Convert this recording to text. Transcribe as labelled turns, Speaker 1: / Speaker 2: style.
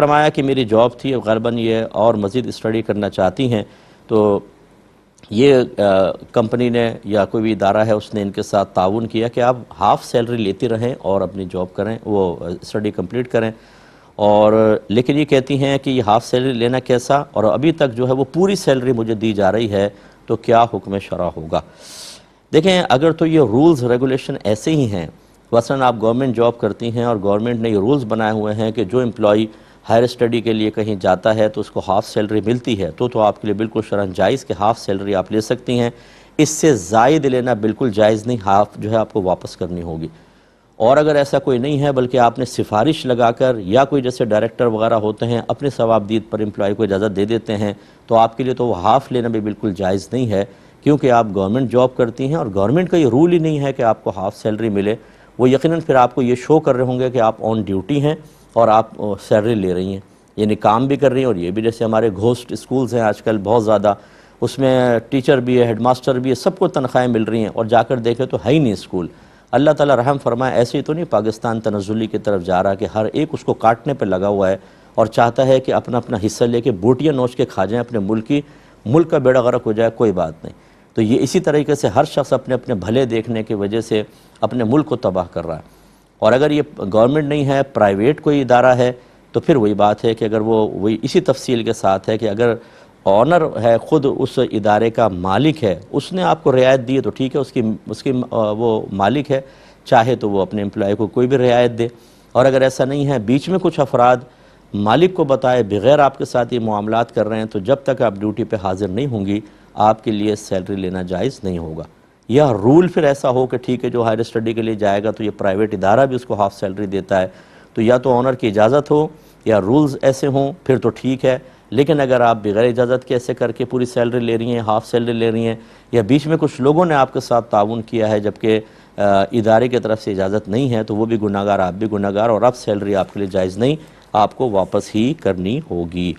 Speaker 1: فرمایا کہ میری جاب تھی غالباً یہ اور مزید اسٹڈی کرنا چاہتی ہیں تو یہ کمپنی نے یا کوئی بھی ادارہ ہے اس نے ان کے ساتھ تعاون کیا کہ آپ ہاف سیلری لیتی رہیں اور اپنی جاب کریں، وہ اسٹڈی کمپلیٹ کریں، اور لیکن یہ کہتی ہیں کہ یہ ہاف سیلری لینا کیسا، اور ابھی تک جو ہے وہ پوری سیلری مجھے دی جا رہی ہے، تو کیا حکم شرع ہوگا؟ دیکھیں، اگر تو یہ رولز ریگولیشن ایسے ہی ہیں، مثلاً آپ گورنمنٹ جاب کرتی ہیں اور گورنمنٹ نے یہ رولز بنائے ہوئے ہیں کہ جو امپلائی ہائر اسٹڈی کے لیے کہیں جاتا ہے تو اس کو ہاف سیلری ملتی ہے، تو آپ کے لیے بالکل شرعاً جائز کہ ہاف سیلری آپ لے سکتی ہیں، اس سے زائد لینا بالکل جائز نہیں، ہاف جو ہے آپ کو واپس کرنی ہوگی۔ اور اگر ایسا کوئی نہیں ہے بلکہ آپ نے سفارش لگا کر یا کوئی جیسے ڈائریکٹر وغیرہ ہوتے ہیں اپنے ثوابدید پر امپلائی کو اجازت دے دیتے ہیں، تو آپ کے لیے تو وہ ہاف لینا بھی بالکل جائز نہیں ہے، کیونکہ آپ گورنمنٹ جاب کرتی ہیں اور گورنمنٹ کا یہ رول ہی نہیں ہے کہ آپ کو ہاف سیلری ملے۔ وہ یقیناً پھر آپ کو یہ شو کر رہے ہوں گے کہ آپ آن ڈیوٹی ہیں اور آپ سیلری لے رہی ہیں، یعنی کام بھی کر رہی ہیں، اور یہ بھی جیسے ہمارے گھوسٹ اسکولز ہیں آج کل بہت زیادہ، اس میں ٹیچر بھی ہے، ہیڈ ماسٹر بھی ہے، سب کو تنخواہیں مل رہی ہیں، اور جا کر دیکھیں تو ہے ہی نہیں اسکول۔ اللہ تعالیٰ رحم فرمائے، ایسے ہی تو نہیں پاکستان تنزلی کی طرف جا رہا کہ ہر ایک اس کو کاٹنے پہ لگا ہوا ہے اور چاہتا ہے کہ اپنا اپنا حصہ لے کے بوٹیاں نوچ کے کھا جائیں اپنے ملک کا بیڑا غرق ہو جائے، کوئی بات نہیں۔ تو یہ اسی طریقے سے ہر شخص اپنے اپنے بھلے دیکھنے کی وجہ سے اپنے ملک کو تباہ کر رہا ہے، اور اگر یہ گورنمنٹ نہیں ہے، پرائیویٹ کوئی ادارہ ہے، تو پھر وہی بات ہے کہ اگر وہی اسی تفصیل کے ساتھ ہے کہ اگر آنر ہے، خود اس ادارے کا مالک ہے، اس نے آپ کو رعایت دی ہے تو ٹھیک ہے، اس کی وہ مالک ہے، چاہے تو وہ اپنے امپلائی کو کوئی بھی رعایت دے۔ اور اگر ایسا نہیں ہے، بیچ میں کچھ افراد مالک کو بتائے بغیر آپ کے ساتھ یہ معاملات کر رہے ہیں، تو جب تک آپ ڈیوٹی پہ حاضر نہیں ہوں گی آپ کے لیے سیلری لینا جائز نہیں ہوگا۔ یا رول پھر ایسا ہو کہ ٹھیک ہے، جو ہائر اسٹڈی کے لیے جائے گا تو یہ پرائیویٹ ادارہ بھی اس کو ہاف سیلری دیتا ہے، تو یا تو آنر کی اجازت ہو یا رولز ایسے ہوں، پھر تو ٹھیک ہے۔ لیکن اگر آپ بغیر اجازت کے ایسے کر کے پوری سیلری لے رہی ہیں، ہاف سیلری لے رہی ہیں، یا بیچ میں کچھ لوگوں نے آپ کے ساتھ تعاون کیا ہے جبکہ ادارے کی طرف سے اجازت نہیں ہے، تو وہ بھی گناہگار، آپ بھی گناہگار، اور اب سیلری آپ کے لیے جائز نہیں، آپ کو واپس ہی کرنی ہوگی۔